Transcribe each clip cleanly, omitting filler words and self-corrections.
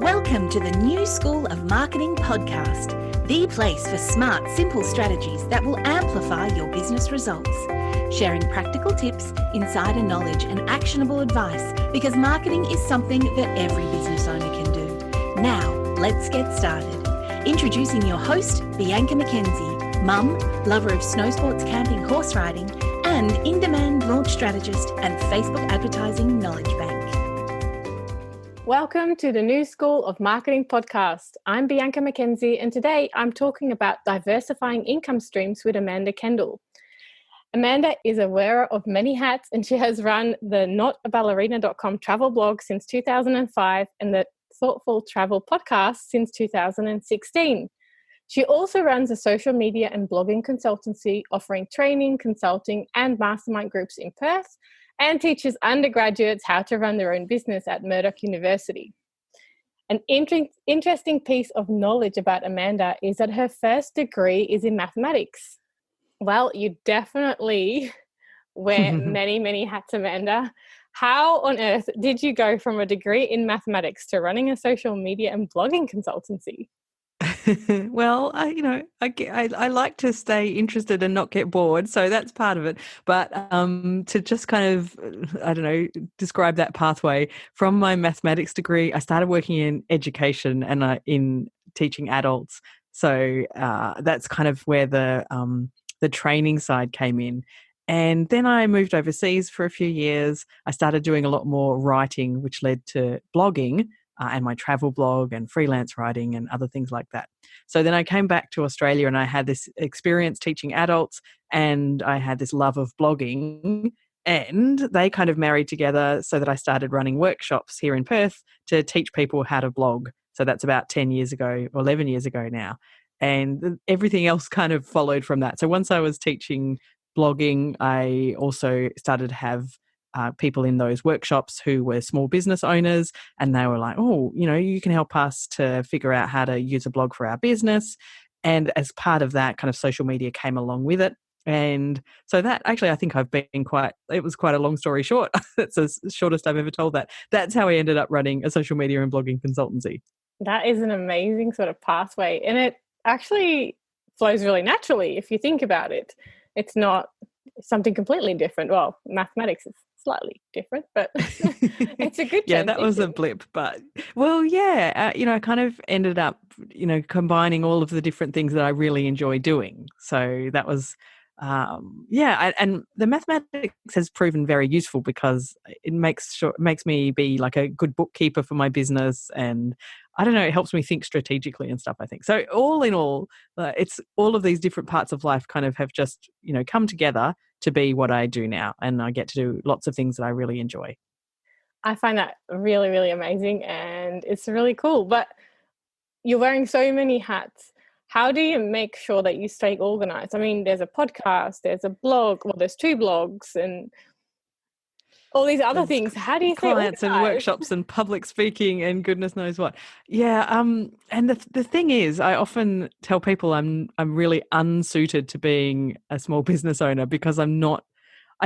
Welcome to the New School of Marketing podcast, the place for smart, simple strategies that will amplify your business results. Sharing practical tips, insider knowledge, and actionable advice because marketing is something that every business owner can do. Now, let's get started. Introducing your host, Bianca McKenzie, mum, lover of snow sports, camping, horse riding, and in-demand launch strategist and Facebook advertising knowledge bank. Welcome to the New School of Marketing podcast. I'm Bianca McKenzie, and today I'm talking about diversifying income streams with Amanda Kendle. Amanda is a wearer of many hats, and she has run the notaballerina.com travel blog since 2005 and the Thoughtful Travel podcast since 2016. She also runs a social media and blogging consultancy offering training, consulting, and mastermind groups in Perth, and teaches undergraduates how to run their own business at Murdoch University. An interesting piece of knowledge about Amanda is that her first degree is in mathematics. Well, you definitely wear many hats, Amanda. How on earth did you go from a degree in mathematics to running a social media and blogging consultancy? Well, I like to stay interested and not get bored, so that's part of it. But to just kind of, describe that pathway from my mathematics degree, I started working in education and in teaching adults. So that's kind of where the training side came in. And then I moved overseas for a few years. I started doing a lot more writing, which led to blogging. And my travel blog and freelance writing and other things like that. So then I came back to Australia and I had this experience teaching adults and I had this love of blogging, and they kind of married together so that I started running workshops here in Perth to teach people how to blog. So that's about 10 years ago or 11 years ago now. And everything else kind of followed from that. So once I was teaching blogging, I also started to have people in those workshops who were small business owners, and they were like, you can help us to figure out how to use a blog for our business. And as part of that, kind of social media came along with it. And so that actually, I think it was quite a long story short. That's the shortest I've ever told that. That's how I ended up running a social media and blogging consultancy. That is an amazing sort of pathway. And it actually flows really naturally if you think about it. It's not something completely different. Well, mathematics is slightly different, but it's a good yeah, that was a blip. But I kind of ended up, combining all of the different things that I really enjoy doing. So that was, and the mathematics has proven very useful because it makes me be like a good bookkeeper for my business, and I don't know, it helps me think strategically and stuff, I think. So all in all, it's all of these different parts of life kind of have just, come together to be what I do now. And I get to do lots of things that I really enjoy. I find that really, really amazing, and it's really cool. But you're wearing so many hats. How do you make sure that you stay organized? I mean, there's a podcast, there's a blog, well, there's 2 blogs and all these other things. How do you stay clients organized? And workshops and public speaking and goodness knows what. Yeah. And the thing is, I often tell people I'm really unsuited to being a small business owner because I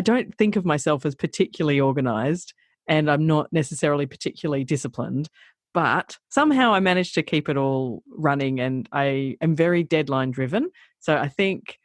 don't think of myself as particularly organized, and I'm not necessarily particularly disciplined, but somehow I managed to keep it all running, and I am very deadline driven. So I think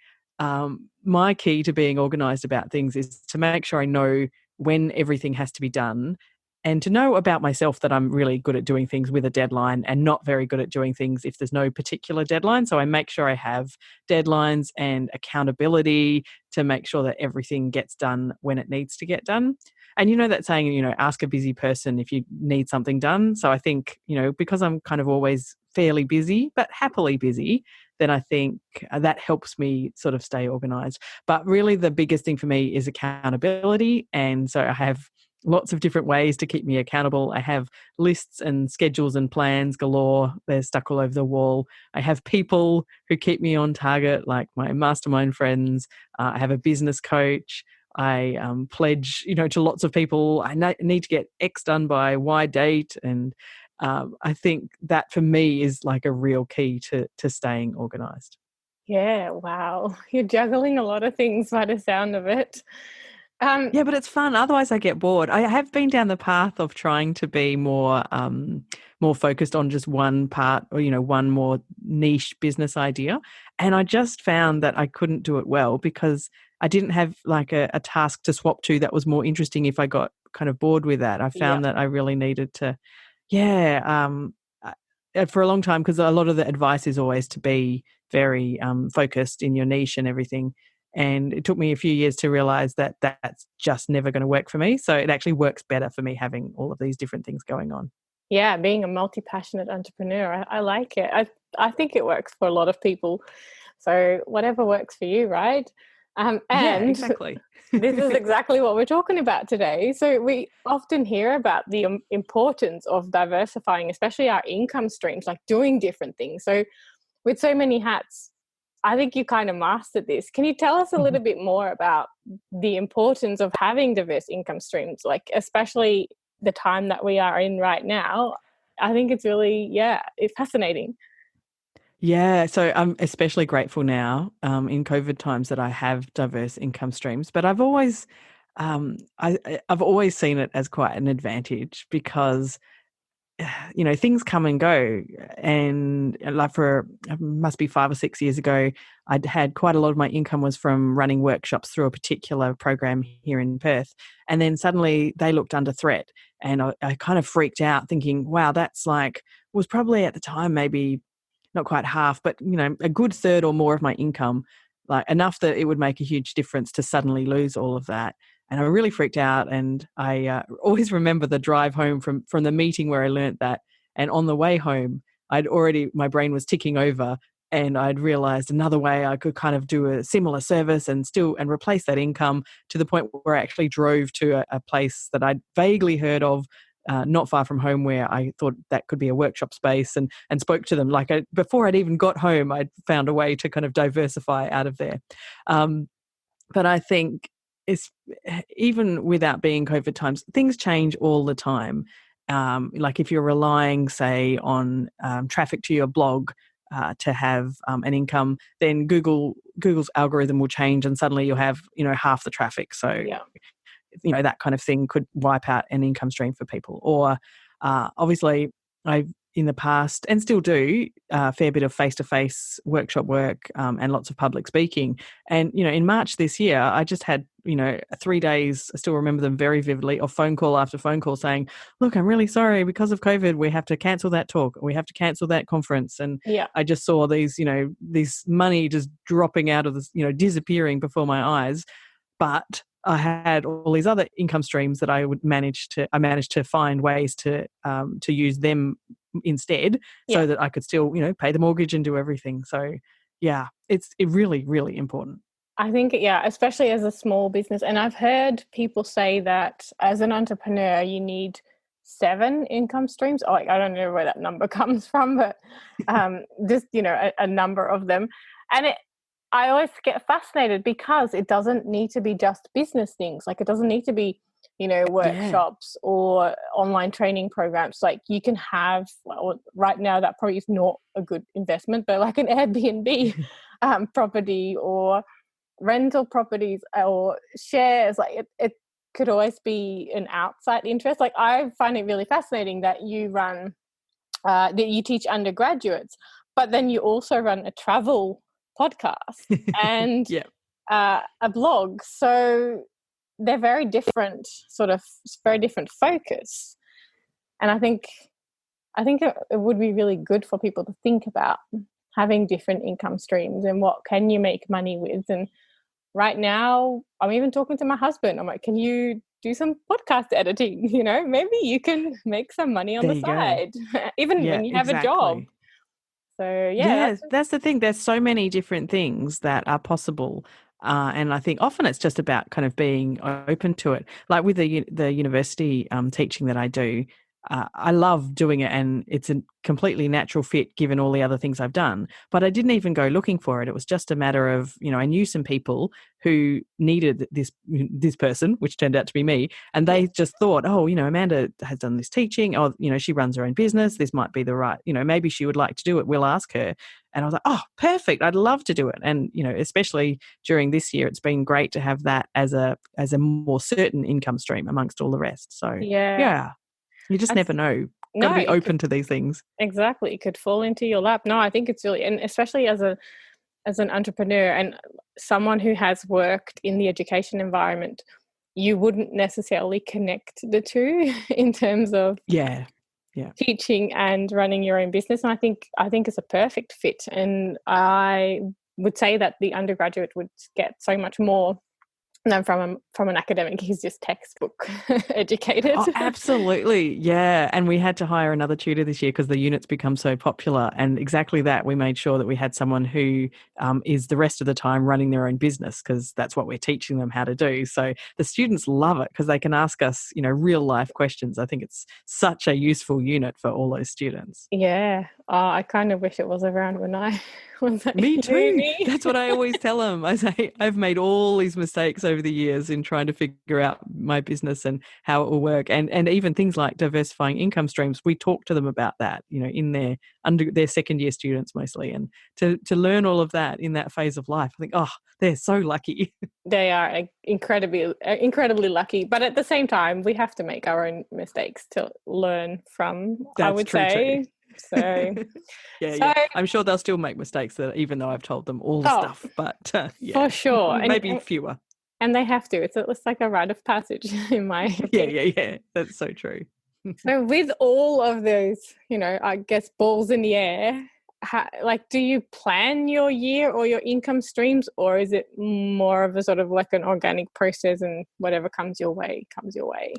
my key to being organized about things is to make sure I know when everything has to be done, and to know about myself that I'm really good at doing things with a deadline and not very good at doing things if there's no particular deadline. So I make sure I have deadlines and accountability to make sure that everything gets done when it needs to get done. And that saying, ask a busy person if you need something done. So I think, because I'm kind of always fairly busy, but happily busy, then I think that helps me sort of stay organized. But really the biggest thing for me is accountability. And so I have lots of different ways to keep me accountable. I have lists and schedules and plans galore. They're stuck all over the wall. I have people who keep me on target, like my mastermind friends. I have a business coach. I pledge, to lots of people, I need to get X done by Y date. And I think that for me is like a real key to staying organized. Yeah, wow. You're juggling a lot of things by the sound of it. Yeah, but it's fun. Otherwise, I get bored. I have been down the path of trying to be more focused on just one part, or one more niche business idea, and I just found that I couldn't do it well because I didn't have like a task to swap to that was more interesting. If I got kind of bored with that, I Yeah. found that I really needed to, yeah, for a long time, because a lot of the advice is always to be very focused in your niche and everything. And it took me a few years to realize that that's just never going to work for me. So it actually works better for me having all of these different things going on. Yeah, being a multi-passionate entrepreneur, I like it. I think it works for a lot of people. So whatever works for you, right? Yeah, And exactly. this is exactly what we're talking about today. So we often hear about the importance of diversifying, especially our income streams, like doing different things. So with so many hats, I think you kind of mastered this. Can you tell us a little bit more about the importance of having diverse income streams, like especially the time that we are in right now? I think it's really, it's fascinating. Yeah, so I'm especially grateful now in COVID times that I have diverse income streams. But I've always seen it as quite an advantage because things come and go. And like for it must be 5 or 6 years ago, I'd had quite a lot of my income was from running workshops through a particular program here in Perth. And then suddenly they looked under threat. And I kind of freaked out thinking, wow, that's like, was probably at the time maybe not quite half, but a good third or more of my income, like enough that it would make a huge difference to suddenly lose all of that. And I really freaked out. And I always remember the drive home from the meeting where I learnt that. And on the way home, my brain was ticking over, and I'd realized another way I could kind of do a similar service and replace that income, to the point where I actually drove to a place that I'd vaguely heard of, not far from home, where I thought that could be a workshop space, and spoke to them. Like before I'd even got home, I'd found a way to kind of diversify out of there. But I think it's, even without being COVID times, things change all the time. Like if you're relying, say, on traffic to your blog to have an income, then Google's algorithm will change, and suddenly you'll have half the traffic. So Yeah. that kind of thing could wipe out an income stream for people. Or obviously, I've in the past, and still do, a fair bit of face-to-face workshop work, and lots of public speaking. And in March this year, I just had 3 days, I still remember them very vividly, of phone call after phone call saying, look, I'm really sorry, because of COVID we have to cancel that talk, we have to cancel that conference. And Yeah. I just saw these this money just dropping out of this, disappearing before my eyes. But I had all these other income streams that I managed to find ways to use them instead, so that I could still, pay the mortgage and do everything. So yeah, it's really, really important. I think, especially as a small business. And I've heard people say that as an entrepreneur, you need 7 income streams. Oh, like, I don't know where that number comes from, but just, a number of them. And I always get fascinated because it doesn't need to be just business things. Like it doesn't need to be, workshops or online training programs. Like you can have, well, right now that probably is not a good investment, but like an Airbnb property, or rental properties, or shares. Like it could always be an outside interest. Like I find it really fascinating that you run, that you teach undergraduates, but then you also run a travel podcast and Yeah. a blog. So they're very different, very different focus. And I think it would be really good for people to think about having different income streams and what can you make money with. And right now, I'm even talking to my husband. I'm like, can you do some podcast editing? Maybe you can make some money on There the you go. side, even Yeah, when you have a job. exactly. So Yeah, that's the thing. There's so many different things that are possible. And I think often it's just about kind of being open to it. Like with the university teaching that I do, I love doing it, and it's a completely natural fit given all the other things I've done. But I didn't even go looking for it. It was just a matter of, I knew some people who needed this person, which turned out to be me, and they just thought, oh, Amanda has done this teaching, or she runs her own business. This might be the right, maybe she would like to do it. We'll ask her. And I was like, oh, perfect. I'd love to do it. And, especially during this year, it's been great to have that as a more certain income stream amongst all the rest. So yeah. You just never know. Got to be open to these things. Exactly. It could fall into your lap. No, I think it's really, and especially as an entrepreneur and someone who has worked in the education environment, you wouldn't necessarily connect the two in terms of teaching and running your own business. And I think it's a perfect fit. And I would say that the undergraduate would get so much more than from an academic. He's just textbook educated. Oh, absolutely. Yeah. And we had to hire another tutor this year because the units become so popular. And exactly that, we made sure that we had someone who is the rest of the time running their own business, because that's what we're teaching them how to do. So the students love it because they can ask us, real life questions. I think it's such a useful unit for all those students. Yeah. I kind of wish it was around when I was at Me too. uni. That's what I always tell them. I say, I've made all these mistakes over the years in trying to figure out my business and how it will work. And even things like diversifying income streams, we talk to them about that, in their second year students mostly. And to learn all of that in that phase of life, I think, oh, they're so lucky. They are incredibly lucky. But at the same time, we have to make our own mistakes to learn from, That's I would true say. Too. So yeah. I'm sure they'll still make mistakes, even though I've told them all the stuff. But for sure, maybe fewer. And they have to. It's like a rite of passage, in my opinion. Yeah. That's so true. So with all of those, I guess balls in the air, do you plan your year or your income streams, or is it more of a sort of like an organic process and whatever comes your way, comes your way?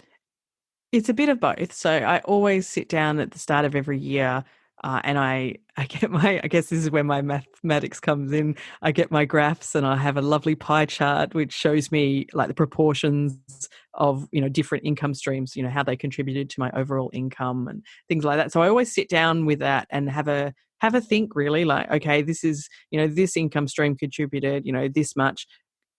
It's a bit of both. So I always sit down at the start of every year and I get I guess this is where my mathematics comes in. I get my graphs and I have a lovely pie chart which shows me like the proportions of, different income streams, how they contributed to my overall income and things like that. So I always sit down with that and have a think, really, like, okay, this is, this income stream contributed, this much.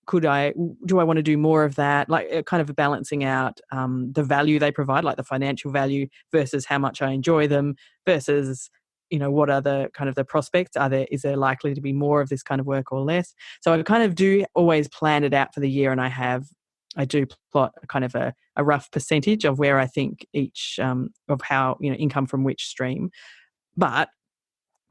Do I want to do more of that? Like kind of balancing out the value they provide, like the financial value versus how much I enjoy them versus, what are the kind of the prospects? Is there likely to be more of this kind of work or less? So I kind of do always plan it out for the year, and I do plot kind of a rough percentage of where I think each of how, income from which stream. But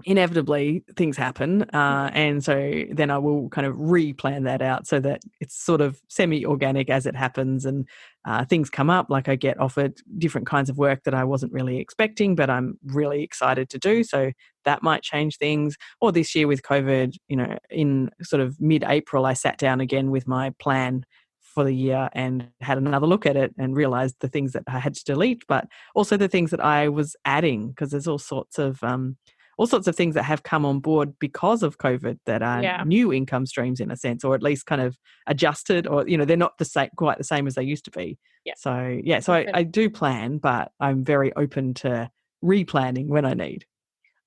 inevitably things happen, and so then I will kind of re-plan that out so that it's sort of semi-organic as it happens, and things come up, like I get offered different kinds of work that I wasn't really expecting but I'm really excited to do, so that might change things. Or this year with COVID, in sort of mid-April I sat down again with my plan for the year and had another look at it and realized the things that I had to delete, but also the things that I was adding, because there's all sorts of things that have come on board because of COVID that are new income streams in a sense, or at least kind of adjusted, or, they're not quite the same as they used to be. Yeah. So, I do plan, but I'm very open to replanning when I need.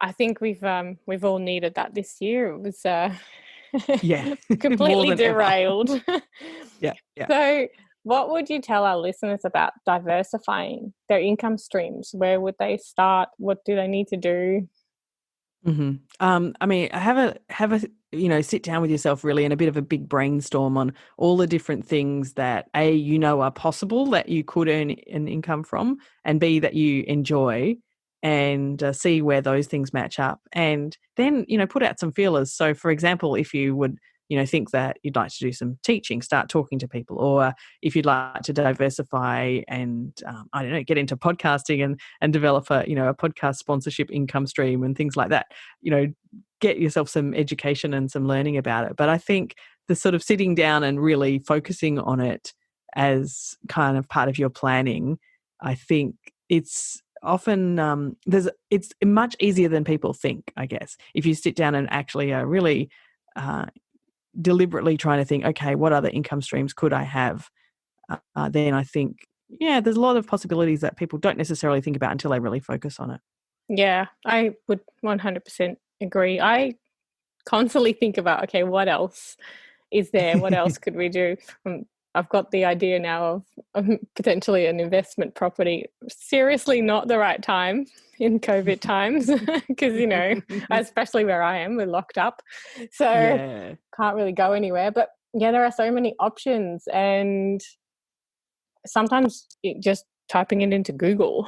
I think we've all needed that this year. It was completely derailed. Yeah. So what would you tell our listeners about diversifying their income streams? Where would they start? What do they need to do? Mm-hmm. I mean, have a sit down with yourself really and a bit of a big brainstorm on all the different things that are possible that you could earn an income from, and B, that you enjoy, and see where those things match up, and then put out some feelers. So, for example, if you would think that you'd like to do some teaching, start talking to people. Or if you'd like to diversify and, get into podcasting and develop a podcast sponsorship income stream and things like that, get yourself some education and some learning about it. But I think the sort of sitting down and really focusing on it as kind of part of your planning, I think it's often it's much easier than people think, I guess, if you sit down and actually are really deliberately trying to think, okay, what other income streams could I have? Then I think yeah, there's a lot of possibilities that people don't necessarily think about until they really focus on it. Yeah, I would 100% agree. I constantly think about, okay, what else is there? What else could we do? I've got the idea now of potentially an investment property. Seriously, not the right time in COVID times because, especially where I am, we're locked up. So Yeah. can't really go anywhere. But yeah, there are so many options. And sometimes just typing it into Google,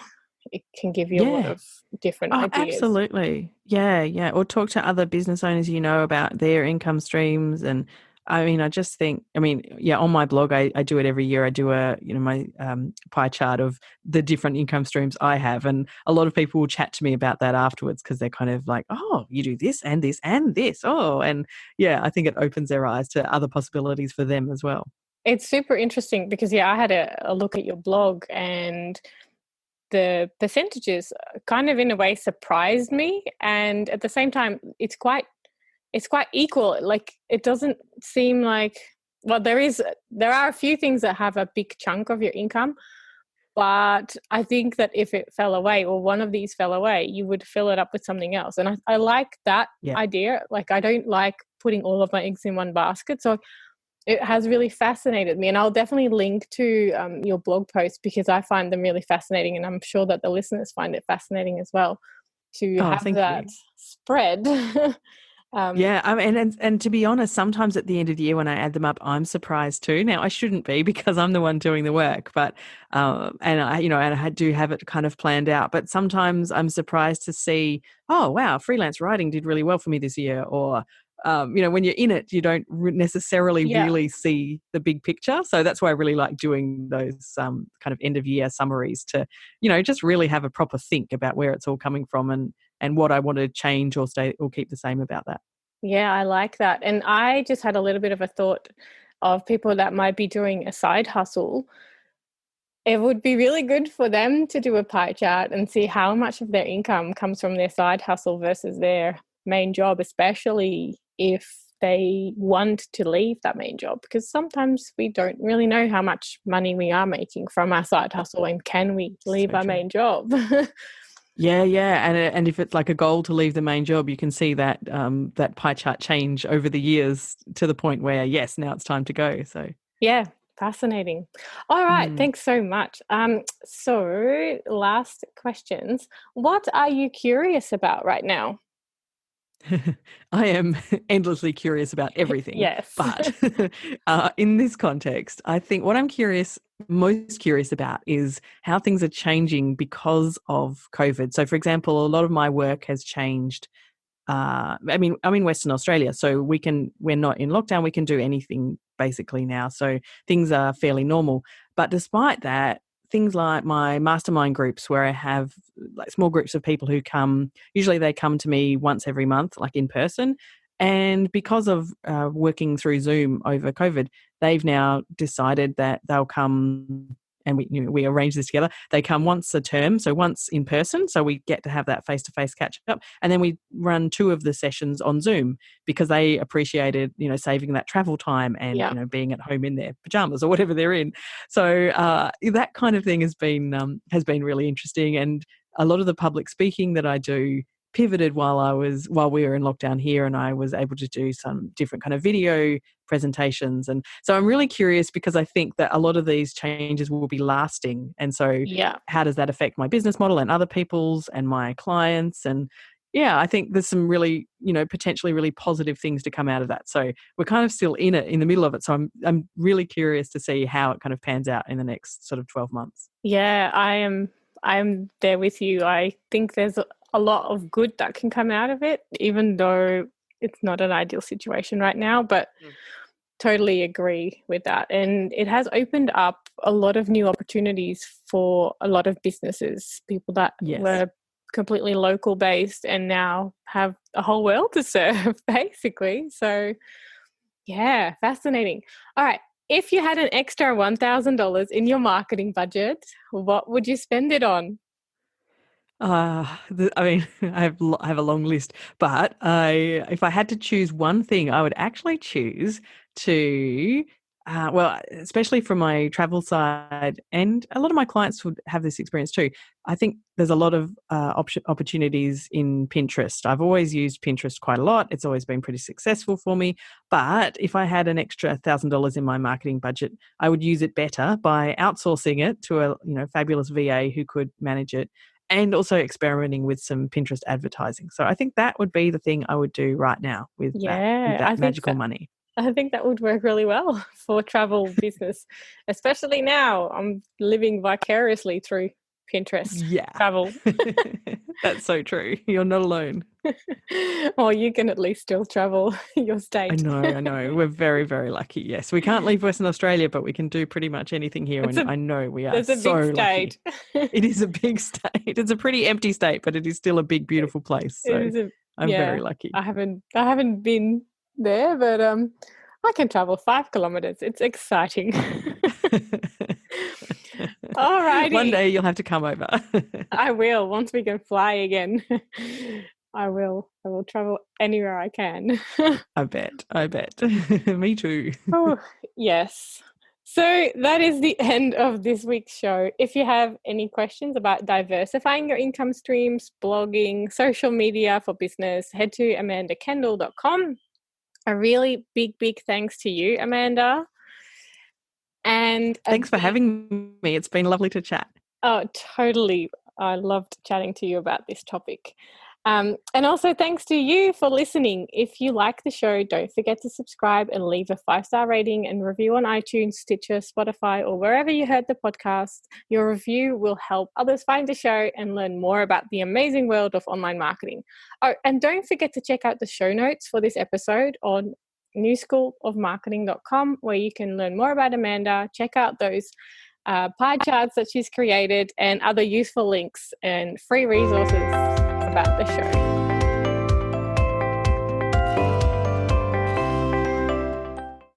it can give you a lot Yeah. of different Oh, ideas. absolutely. Yeah, yeah. Or talk to other business owners about their income streams. And I just think, yeah, on my blog, I do it every year. I do my pie chart of the different income streams I have. And a lot of people will chat to me about that afterwards because they're kind of like, oh, you do this and this and this. Oh, and yeah, I think it opens their eyes to other possibilities for them as well. It's super interesting because, yeah, I had a look at your blog, and the percentages kind of in a way surprised me, and at the same time it's quite equal. Like, it doesn't seem like, well, there are a few things that have a big chunk of your income, but I think that if it fell away, or one of these fell away, you would fill it up with something else. And I like that Yeah. idea. Like, I don't like putting all of my eggs in one basket. So it has really fascinated me, and I'll definitely link to your blog post because I find them really fascinating, and I'm sure that the listeners find it fascinating as well to Oh, have thank that you. spread. Yeah, and to be honest, sometimes at the end of the year when I add them up, I'm surprised too. Now I shouldn't be because I'm the one doing the work, but and I do have it kind of planned out. But sometimes I'm surprised to see, oh wow, freelance writing did really well for me this year, or when you're in it, you don't necessarily Yeah. really see the big picture. So that's why I really like doing those kind of end of year summaries to, just really have a proper think about where it's all coming from and what I want to change or stay or keep the same about that. Yeah, I like that. And I just had a little bit of a thought of people that might be doing a side hustle. It would be really good for them to do a pie chart and see how much of their income comes from their side hustle versus their main job, especially if they want to leave that main job, because sometimes we don't really know how much money we are making from our side hustle, and can we leave So our true. main job? Yeah, yeah, and if it's like a goal to leave the main job, you can see that that pie chart change over the years to the point where yes, now it's time to go. So Yeah, fascinating. All right, mm. thanks so much. So last questions. What are you curious about right now? I am endlessly curious about everything, Yes. but in this context, I think what I'm most curious about is how things are changing because of COVID. So, for example, a lot of my work has changed. I'm in Western Australia, so we're not in lockdown. We can do anything basically now. So things are fairly normal. But despite that, things like my mastermind groups where I have like small groups of people who come, usually they come to me once every month, like in person. And because of working through Zoom over COVID, they've now decided that they'll come and we arrange this together. They come once a term, so once in person, so we get to have that face-to-face catch-up, and then we run 2 of the sessions on Zoom because they appreciated, saving that travel time and, Yeah. being at home in their pajamas or whatever they're in. So that kind of thing has been really interesting, and a lot of the public speaking that I do pivoted while we were in lockdown here, and I was able to do some different kind of video presentations. And so I'm really curious because I think that a lot of these changes will be lasting. And so Yeah. how does that affect my business model and other people's and my clients? And yeah, I think there's some really, potentially really positive things to come out of that. So we're kind of still in the middle of it. So I'm really curious to see how it kind of pans out in the next sort of 12 months. Yeah, I'm there with you. I think there's a lot of good that can come out of it, even though it's not an ideal situation right now, but totally agree with that. And it has opened up a lot of new opportunities for a lot of businesses, people that Yes. were completely local based and now have a whole world to serve, basically. So, yeah, fascinating. All right. If you had an extra $1,000 in your marketing budget, what would you spend it on? I have a long list, but if I had to choose one thing, I would actually choose to Well, especially from my travel side, and a lot of my clients would have this experience too. I think there's a lot of opportunities in Pinterest. I've always used Pinterest quite a lot. It's always been pretty successful for me. But if I had an extra $1,000 in my marketing budget, I would use it better by outsourcing it to a fabulous VA who could manage it, and also experimenting with some Pinterest advertising. So I think that would be the thing I would do right now with that magical money. I think that would work really well for travel business, especially now. I'm living vicariously through Pinterest travel. That's so true. You're not alone. Or you can at least still travel your state. I know. We're very, very lucky. Yes, we can't leave Western Australia, but we can do pretty much anything here. I know we are so lucky. It is a big state. It's a pretty empty state, but it is still a big, beautiful place. So I'm very lucky. I haven't been there, but I can travel 5 kilometers. It's exciting. All righty. One day you'll have to come over. I will. Once we can fly again, I will travel anywhere I can. I bet. Me too. Oh, yes. So that is the end of this week's show. If you have any questions about diversifying your income streams, blogging, social media for business, head to amandakendle.com. A really big thanks to you, Amanda. And thanks for having me. It's been lovely to chat. Oh, totally. I loved chatting to you about this topic. And also thanks to you for listening. If you like the show, don't forget to subscribe and leave a 5-star rating and review on iTunes, Stitcher, Spotify, or wherever you heard the podcast. Your review will help others find the show and learn more about the amazing world of online marketing. Oh, and don't forget to check out the show notes for this episode on newschoolofmarketing.com, where you can learn more about Amanda, check out those pie charts that she's created, and other useful links and free resources about the show.